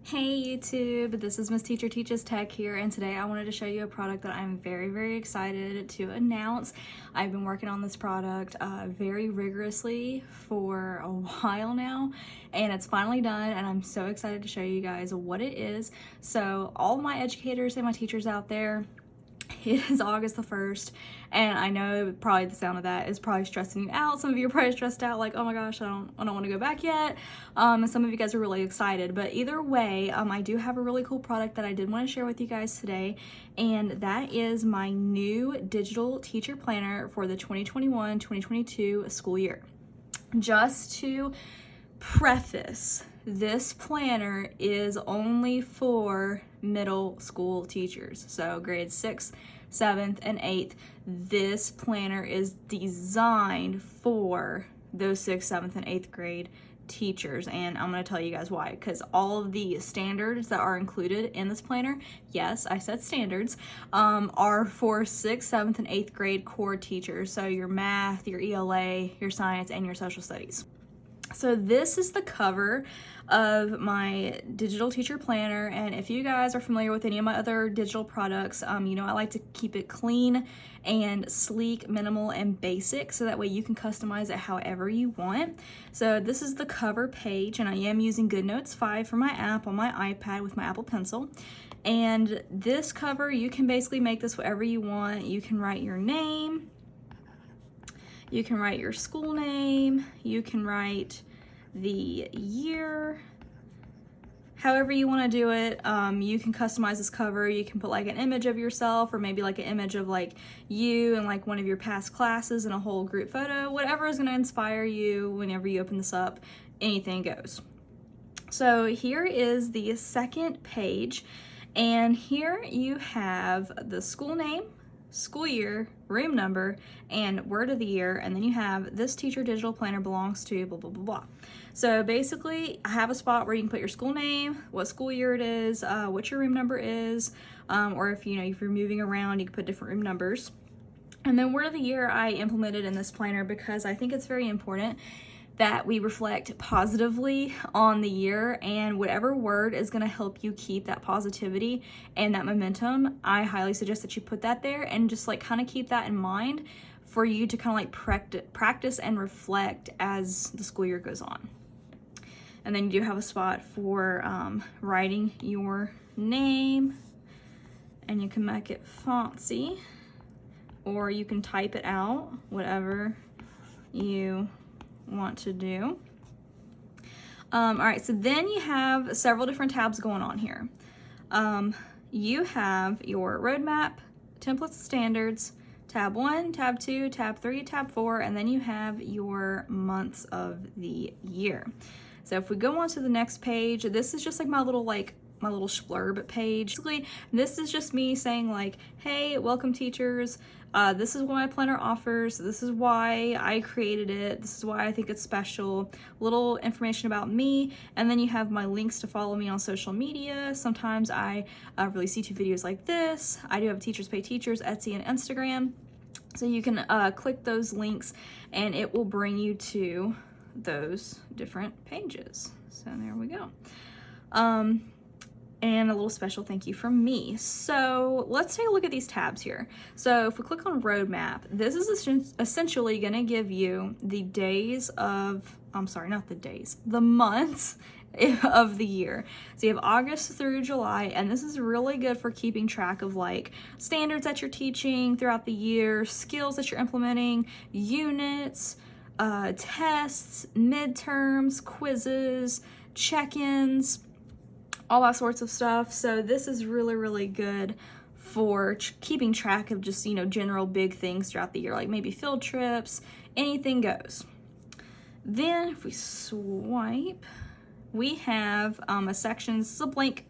Hey YouTube, this is Miss Teacher Teaches Tech here, and today I wanted to show you a product that I'm very excited to announce. I've been working on this product very rigorously for a while now, and it's finally done, and I'm so excited to show you guys what it is. So all my educators and my teachers out there, it is August the 1st, and I know probably the sound of that is probably stressing you out. Some of you are probably stressed out like, oh my gosh, I don't want to go back yet. And some of you guys are really excited. But either way, I do have a really cool product that I did want to share with you guys today, and that is my new digital teacher planner for the 2021-2022 school year. Just to preface, this planner is only for middle school teachers, so grades 6th, 7th, and 8th. This planner is designed for those 6th, 7th, and 8th grade teachers, and I'm going to tell you guys why. Because all of the standards that are included in this planner, yes, I said standards, are for 6th, 7th, and 8th grade core teachers, so your math, your ELA, your science, and your social studies. So this is the cover of my digital teacher planner, and if you guys are familiar with any of my other digital products, you know I like to keep it clean and sleek, minimal, and basic, so that way you can customize it however you want. So this is the cover page, and I am using GoodNotes 5 for my app on my iPad with my Apple Pencil. And this cover, you can basically make this whatever you want. You can write your name, you can write your school name, you can write the year, however you want to do it. You can customize this cover. You can put like an image of yourself, or maybe like an image of like you and like one of your past classes and a whole group photo. Whatever is going to inspire you whenever you open this up, anything goes. So here is the second page, and here you have the school name, school year, room number, and word of the year, and then you have this teacher digital planner belongs to blah blah blah blah. So basically I have a spot where you can put your school name, what school year it is, what your room number is, or if if you're moving around, you can put different room numbers. And then word of the year I implemented in this planner because I think it's very important that we reflect positively on the year, and whatever word is going to help you keep that positivity and that momentum, I highly suggest that you put that there and just like kind of keep that in mind for you to kind of like practice and reflect as the school year goes on. And then you do have a spot for writing your name, and you can make it fancy, or you can type it out, whatever you want to do. All right, so then you have several different tabs going on here. You have your roadmap, templates, standards, tab 1, tab 2, tab 3, tab 4, and then you have your months of the year. So if we go on to the next page, this is just like my little splurb page. Basically, this is just me saying like, hey, welcome teachers. This is what my planner offers. This is why I created it. This is why I think it's special. Little information about me. And then you have my links to follow me on social media. Sometimes I release YouTube videos like this. I do have Teachers Pay Teachers, Etsy, and Instagram. So you can click those links and it will bring you to those different pages. So there we go. And a little special thank you from me. So let's take a look at these tabs here. So if we click on roadmap, this is essentially going to give you the days of, the months of the year. So you have August through July, and this is really good for keeping track of like standards that you're teaching throughout the year, skills that you're implementing, units, tests, midterms, quizzes, check-ins, all that sorts of stuff. So this is really good for keeping track of just, general big things throughout the year, like maybe field trips, anything goes. Then if we swipe, we have a section. This is a blank,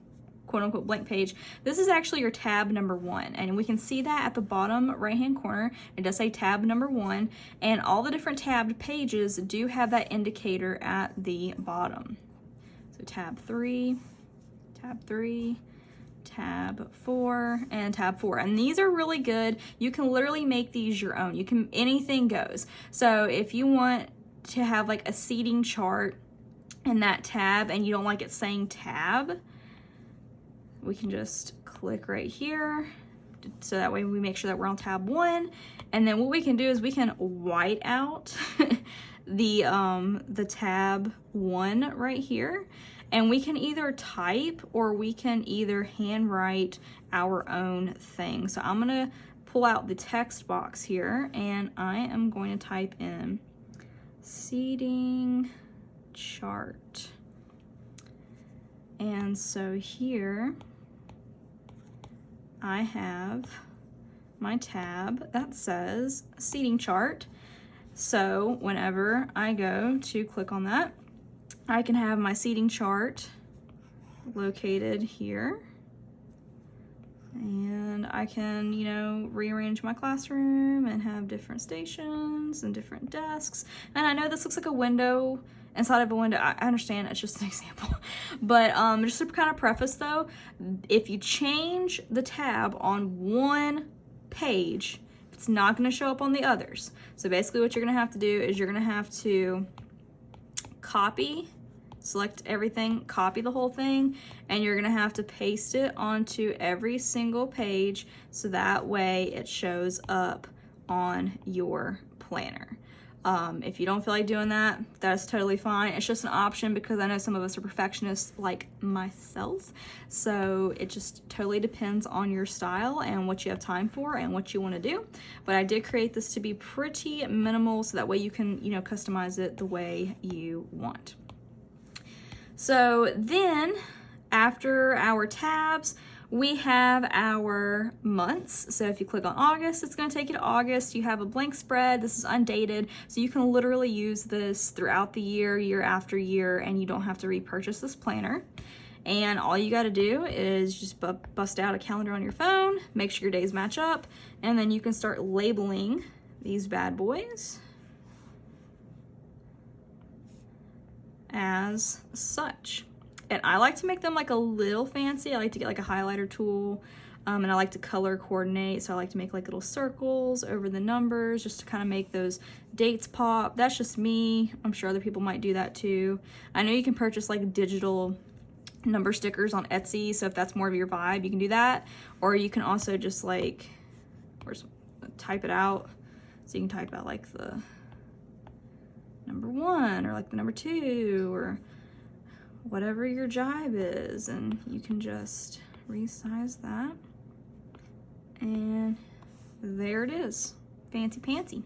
quote unquote blank page. This is actually your tab number 1, and we can see that at the bottom right hand corner. It does say tab number 1, and all the different tabbed pages do have that indicator at the bottom. So tab 3, tab 3, tab 4, and tab 4. And these are really good. You can literally make these your own. Anything goes. So if you want to have like a seating chart in that tab and you don't like it saying tab, we can just click right here, so that way we make sure that we're on tab 1. And then what we can do is we can white out the tab 1 right here, and we can either type or we can either handwrite our own thing. So I'm gonna pull out the text box here, and I am going to type in seating chart. And so here I have my tab that says seating chart. So whenever I go to click on that, I can have my seating chart located here. And I can, you know, rearrange my classroom and have different stations and different desks. And I know this looks like a window inside of a window. I understand, it's just an example. But just to kind of preface though, if you change the tab on one page, it's not going to show up on the others. So basically what you're going to have to do is you're going to have to copy, select everything, copy the whole thing, and you're gonna have to paste it onto every single page so that way it shows up on your planner. If you don't feel like doing that, that's totally fine. It's just an option because I know some of us are perfectionists like myself. So it just totally depends on your style and what you have time for and what you want to do. But I did create this to be pretty minimal so that way you can, you know, customize it the way you want. So then after our tabs, we have our months. So if you click on August, it's going to take you to August. You have a blank spread. This is undated. So you can literally use this throughout the year, year after year, and you don't have to repurchase this planner. And all you got to do is just bust out a calendar on your phone, make sure your days match up, and then you can start labeling these bad boys as such. And I like to make them like a little fancy. I like to get like a highlighter tool, and I like to color coordinate. So I like to make like little circles over the numbers just to kind of make those dates pop. That's just me. I'm sure other people might do that too. I know you can purchase like digital number stickers on Etsy, so if that's more of your vibe, you can do that. Or you can also just like, type it out. So you can type out like the number 1 or like the number 2 or whatever your jive is, and you can just resize that, and there it is, fancy pantsy.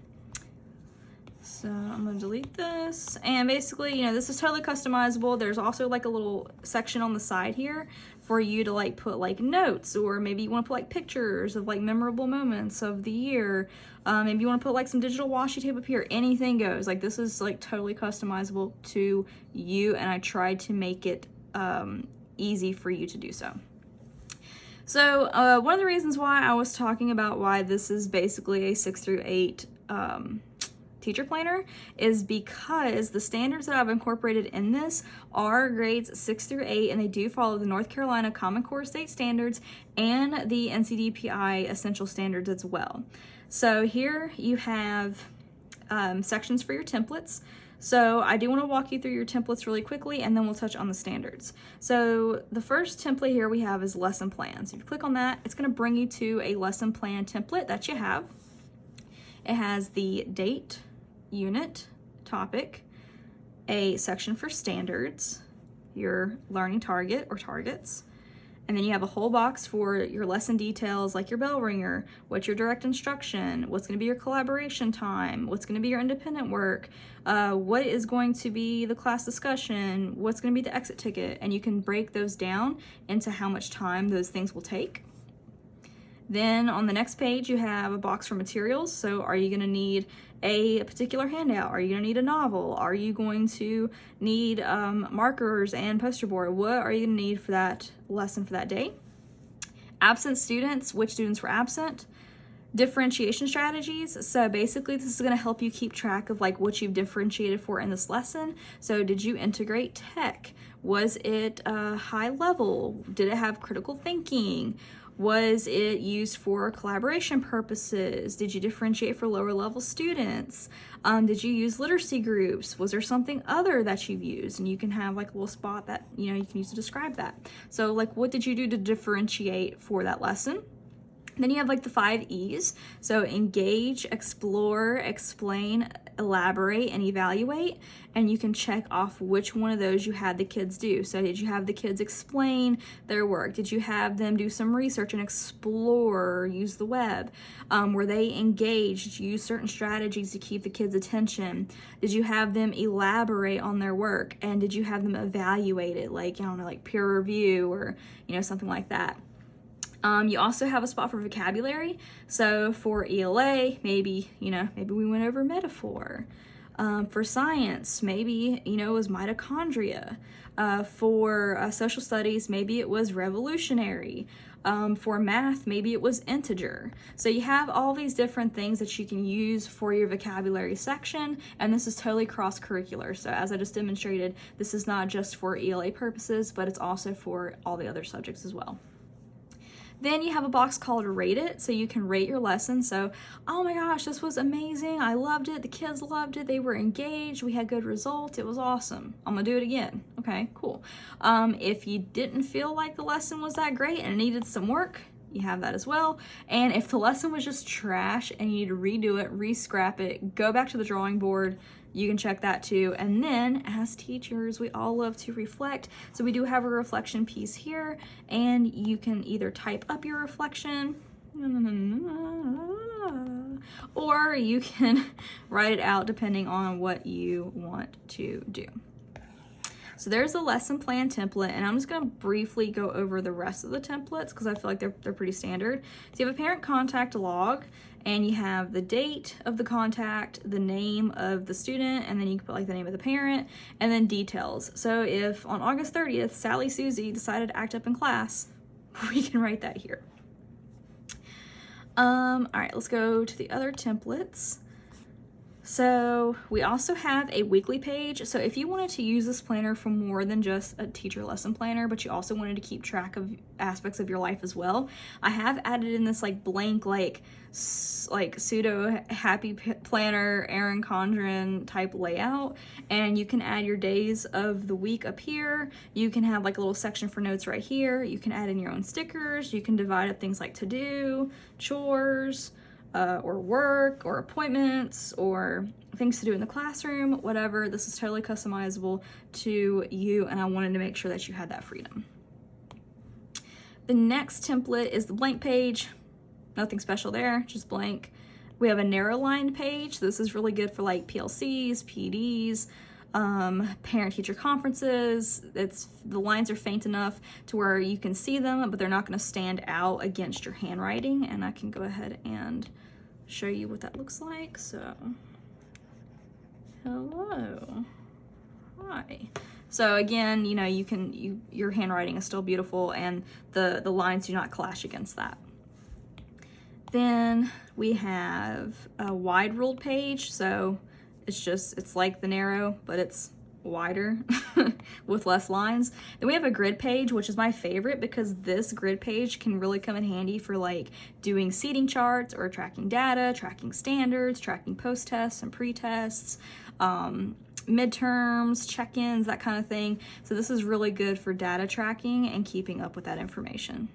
So I'm gonna delete this, and basically, you know, this is totally customizable. There's also like a little section on the side here for you to like put like notes, or maybe you want to put like pictures of like memorable moments of the year. Maybe you want to put like some digital washi tape up here. Anything goes. Like this is like totally customizable to you, and I tried to make it easy for you to do so. So one of the reasons why I was talking about why this is basically a 6 through 8 teacher planner is because the standards that I've incorporated in this are grades 6 through 8, and they do follow the North Carolina Common Core State Standards and the NCDPI Essential Standards as well. So here you have sections for your templates. So I do want to walk you through your templates really quickly, and then we'll touch on the standards. So the first template here we have is lesson plans. If you click on that, it's going to bring you to a lesson plan template that you have. It has the date, unit, topic, a section for standards, your learning target or targets, and then you have a whole box for your lesson details like your bell ringer, what's your direct instruction, what's going to be your collaboration time, what's going to be your independent work, what is going to be the class discussion, what's going to be the exit ticket, and you can break those down into how much time those things will take. Then on the next page, you have a box for materials. So are you going to need a particular handout? Are you going to need a novel? Are you going to need markers and poster board? What are you going to need for that lesson for that day? Absent students, which students were absent? Differentiation strategies. So basically this is going to help you keep track of like what you've differentiated for in this lesson. So did you integrate tech? Was it high level? Did it have critical thinking? Was it used for collaboration purposes? Did you differentiate for lower level students? Did you use literacy groups? Was there something other that you've used? And you can have like a little spot that, you know, you can use to describe that. So like, what did you do to differentiate for that lesson? Then you have like the 5 E's. So engage, explore, explain, elaborate, and evaluate. And you can check off which one of those you had the kids do. So did you have the kids explain their work? Did you have them do some research and explore or use the web? Were they engaged? Did you use certain strategies to keep the kids' attention? Did you have them elaborate on their work? And did you have them evaluate it? Like, I don't know, like peer review or, you know, something like that. You also have a spot for vocabulary. So for ELA, maybe, you know, maybe we went over metaphor. For science, maybe, you know, it was mitochondria. For social studies, maybe it was revolutionary. For math, maybe it was integer. So you have all these different things that you can use for your vocabulary section, and this is totally cross-curricular. So as I just demonstrated, this is not just for ELA purposes, but it's also for all the other subjects as well. Then you have a box called Rate It, so you can rate your lesson. So, oh my gosh, this was amazing. I loved it. The kids loved it. They were engaged. We had good results. It was awesome. I'm gonna do it again. Okay, cool. If you didn't feel like the lesson was that great and it needed some work, you have that as well. And if the lesson was just trash and you need to redo it, re-scrap it, go back to the drawing board, you can check that too. And then as teachers, we all love to reflect. So we do have a reflection piece here, and you can either type up your reflection or you can write it out depending on what you want to do. So there's a lesson plan template, and I'm just gonna briefly go over the rest of the templates because I feel like they're pretty standard. So you have a parent contact log, and you have the date of the contact, the name of the student, and then you can put like the name of the parent, and then details. So if on August 30th, Sally Susie decided to act up in class, we can write that here. All right, let's go to the other templates. So we also have a weekly page. So if you wanted to use this planner for more than just a teacher lesson planner, but you also wanted to keep track of aspects of your life as well, I have added in this like blank, like pseudo happy planner, Erin Condren type layout. And you can add your days of the week up here. You can have like a little section for notes right here. You can add in your own stickers. You can divide up things like to do, chores, or work or appointments or things to do in the classroom, whatever. This is totally customizable to you, and I wanted to make sure that you had that freedom. The next template is the blank page. Nothing special there, just blank. We have a narrow lined page. This is really good for like PLCs, PDs, parent-teacher conferences. The lines are faint enough to where you can see them, but they're not going to stand out against your handwriting. And I can go ahead and show you what that looks like. So, hello, hi. So again, you know, your handwriting is still beautiful, and the lines do not clash against that. Then we have a wide ruled page. So it's like the narrow, but it's wider with less lines. Then we have a grid page, which is my favorite because this grid page can really come in handy for like doing seating charts or tracking data, tracking standards, tracking post-tests and pre-tests, midterms, check-ins, that kind of thing. So this is really good for data tracking and keeping up with that information.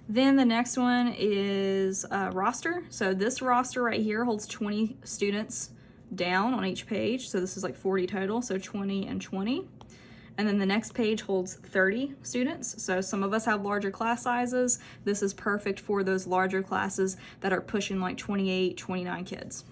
Then the next one is roster. So this roster right here holds 20 students down on each page. So this is like 40 total, so 20 and 20. And then the next page holds 30 students. So some of us have larger class sizes. This is perfect for those larger classes that are pushing like 28, 29 kids.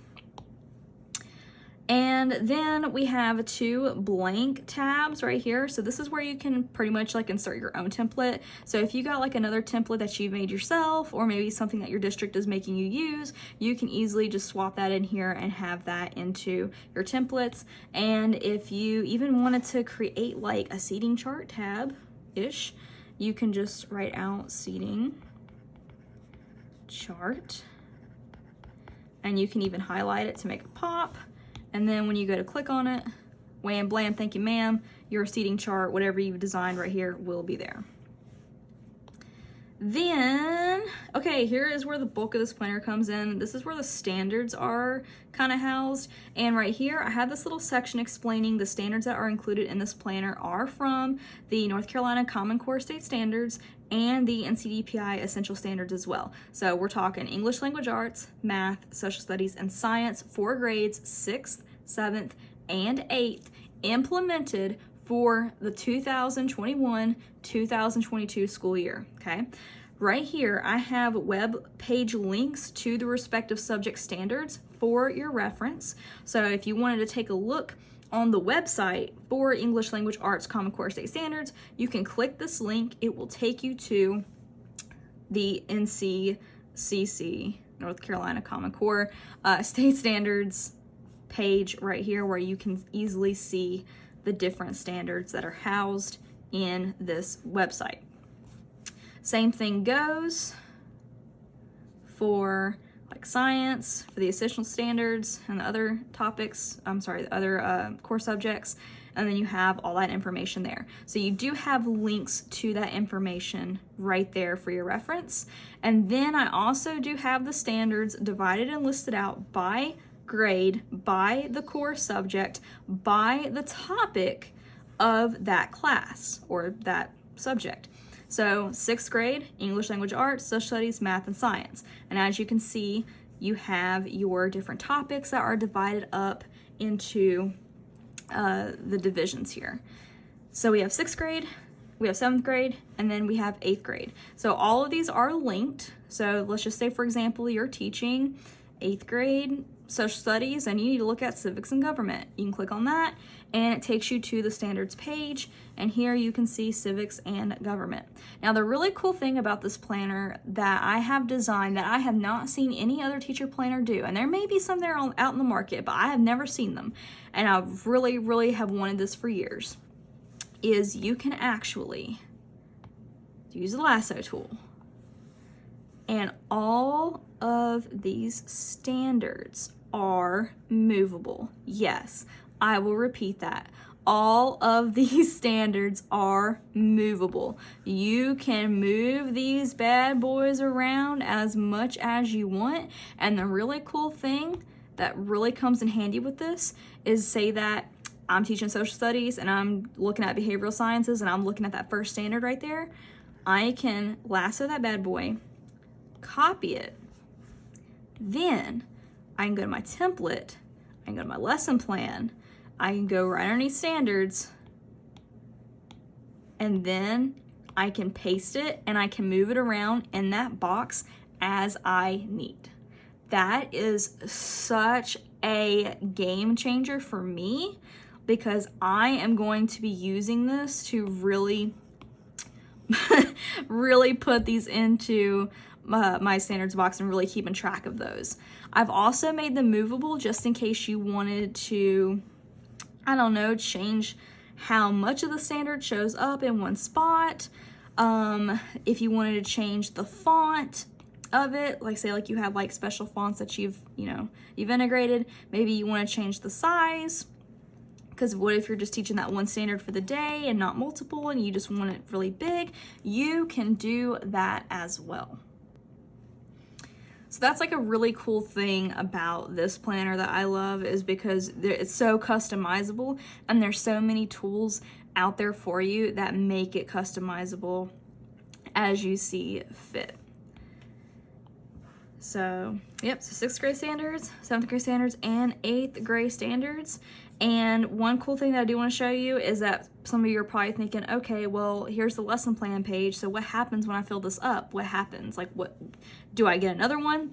And then we have 2 blank tabs right here. So this is where you can pretty much like insert your own template. So if you got like another template that you've made yourself, or maybe something that your district is making you use, you can easily just swap that in here and have that into your templates. And if you even wanted to create like a seating chart tab-ish, you can just write out seating chart, and you can even highlight it to make it pop. And then when you go to click on it, wham, blam, thank you, ma'am, your seating chart, whatever you've designed right here, will be there. Then, okay, here is where the bulk of this planner comes in. This is where the standards are kind of housed. And right here, I have this little section explaining the standards that are included in this planner are from the North Carolina Common Core State Standards and the NCDPI Essential Standards as well. So we're talking English Language Arts, Math, Social Studies, and Science for grades 6th, 7th, and 8th, implemented for the 2021-2022 school year, okay? Right here, I have web page links to the respective subject standards for your reference. So if you wanted to take a look on the website for English Language Arts Common Core State Standards, you can click this link. It will take you to the NCCC, North Carolina Common Core State Standards page right here, where you can easily see the different standards that are housed in this website. Same thing goes for like science, for the essential standards and the other topics, the other core subjects, and then you have all that information there. So you do have links to that information right there for your reference. And then I also do have the standards divided and listed out by grade, by the core subject, by the topic of that class or that subject. So 6th grade, English Language Arts, Social Studies, Math, and Science. And as you can see, you have your different topics that are divided up into the divisions here. So we have 6th grade, we have 7th grade, and then we have 8th grade. So all of these are linked. So let's just say, for example, you're teaching 8th grade Social Studies and you need to look at civics and government. You can click on that and it takes you to the standards page, and here you can see civics and government. Now the really cool thing about this planner that I have designed that I have not seen any other teacher planner do, and there may be some there out in the market, but I have never seen them, and I really have wanted this for years, is you can actually use the lasso tool, and all of these standards are movable. Yes, I will repeat that. All of these standards are movable. You can move these bad boys around as much as you want. And the really cool thing that really comes in handy with this is, say that I'm teaching social studies and I'm looking at behavioral sciences and I'm looking at that first standard right there. I can lasso that bad boy, copy it, then I can go to my template, I can go to my lesson plan, I can go right underneath standards, and then I can paste it and I can move it around in that box as I need. That is such a game changer for me, because I am going to be using this to really put these into my standards box and really keeping track of those. I've also made them movable just in case you wanted to, I don't know, change how much of the standard shows up in one spot. If you wanted to change the font of it, like say like you have like special fonts that you've integrated, maybe you want to change the size, because what if you're just teaching that one standard for the day and not multiple and you just want it really big? You can do that as well. So that's like a really cool thing about this planner that I love, is because it's so customizable and there's so many tools out there for you that make it customizable as you see fit. So, yep, so 6th grade standards, 7th grade standards, and 8th grade standards. And one cool thing that I do want to show you is that some of you are probably thinking, okay, well, here's the lesson plan page. So what happens when I fill this up? What happens? Like, what, do I get another one?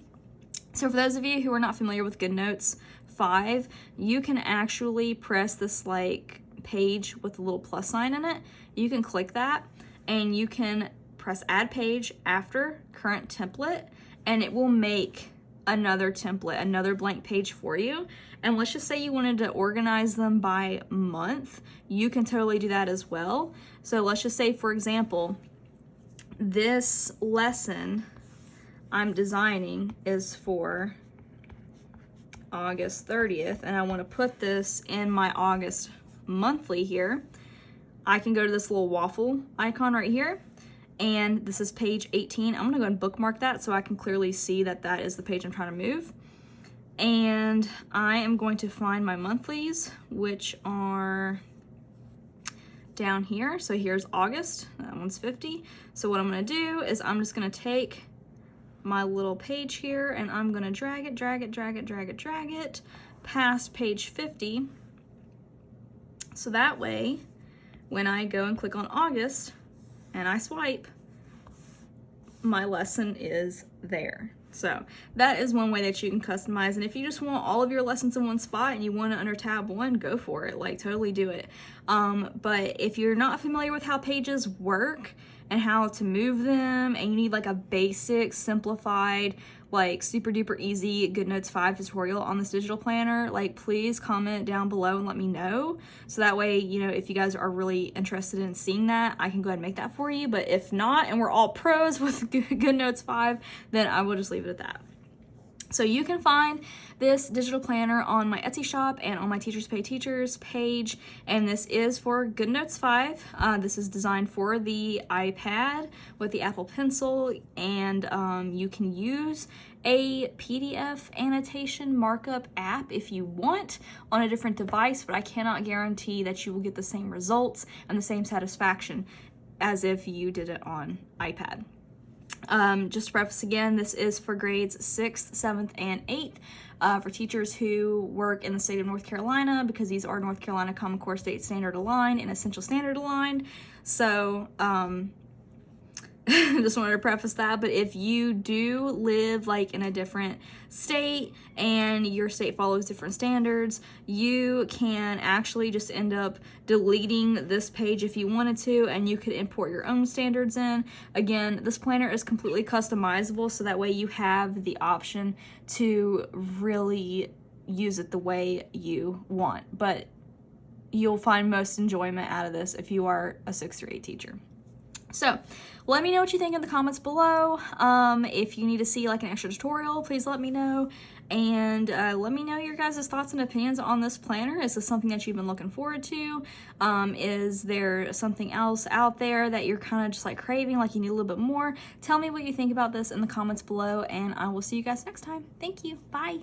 So for those of you who are not familiar with GoodNotes 5, you can actually press this like page with a little plus sign in it. You can click that and you can press add page after current template, and it will make another template, another blank page for you. And let's just say you wanted to organize them by month, you can totally do that as well. So let's just say, for example, this lesson I'm designing is for August 30th, and I want to put this in my August monthly here. I can go to this little waffle icon right here, and this is page 18. I'm gonna go and bookmark that so I can clearly see that that is the page I'm trying to move. And I am going to find my monthlies, which are down here. So here's August, that one's 50. So what I'm gonna do is I'm just gonna take my little page here and I'm gonna drag it past page 50. So that way, when I go and click on August and I swipe, my lesson is there. So that is one way that you can customize. And if you just want all of your lessons in one spot and you want it under tab 1, go for it, like totally do it. But if you're not familiar with how pages work and how to move them, and you need like a basic, simplified, like super duper easy GoodNotes 5 tutorial on this digital planner, like please comment down below and let me know. So that way, you know, if you guys are really interested in seeing that, I can go ahead and make that for you. But if not, and we're all pros with GoodNotes 5, then I will just leave it at that. So you can find this digital planner on my Etsy shop and on my Teachers Pay Teachers page, and this is for GoodNotes 5. This is designed for the iPad with the Apple Pencil, and you can use a PDF annotation markup app if you want on a different device, but I cannot guarantee that you will get the same results and the same satisfaction as if you did it on iPad. Just to preface again, this is for grades 6th, 7th, and 8th for teachers who work in the state of North Carolina, because these are North Carolina Common Core State Standard aligned and Essential Standard aligned. So just wanted to preface that. But if you do live like in a different state and your state follows different standards, you can actually just end up deleting this page if you wanted to, and you could import your own standards in. Again, this planner is completely customizable, so that way you have the option to really use it the way you want. But you'll find most enjoyment out of this if you are a 6th through 8th teacher. So let me know what you think in the comments below. If you need to see like an extra tutorial, please let me know. And let me know your guys' thoughts and opinions on this planner. Is this something that you've been looking forward to? Is there something else out there that you're kind of just like craving, like you need a little bit more? Tell me what you think about this in the comments below, and I will see you guys next time. Thank you. Bye.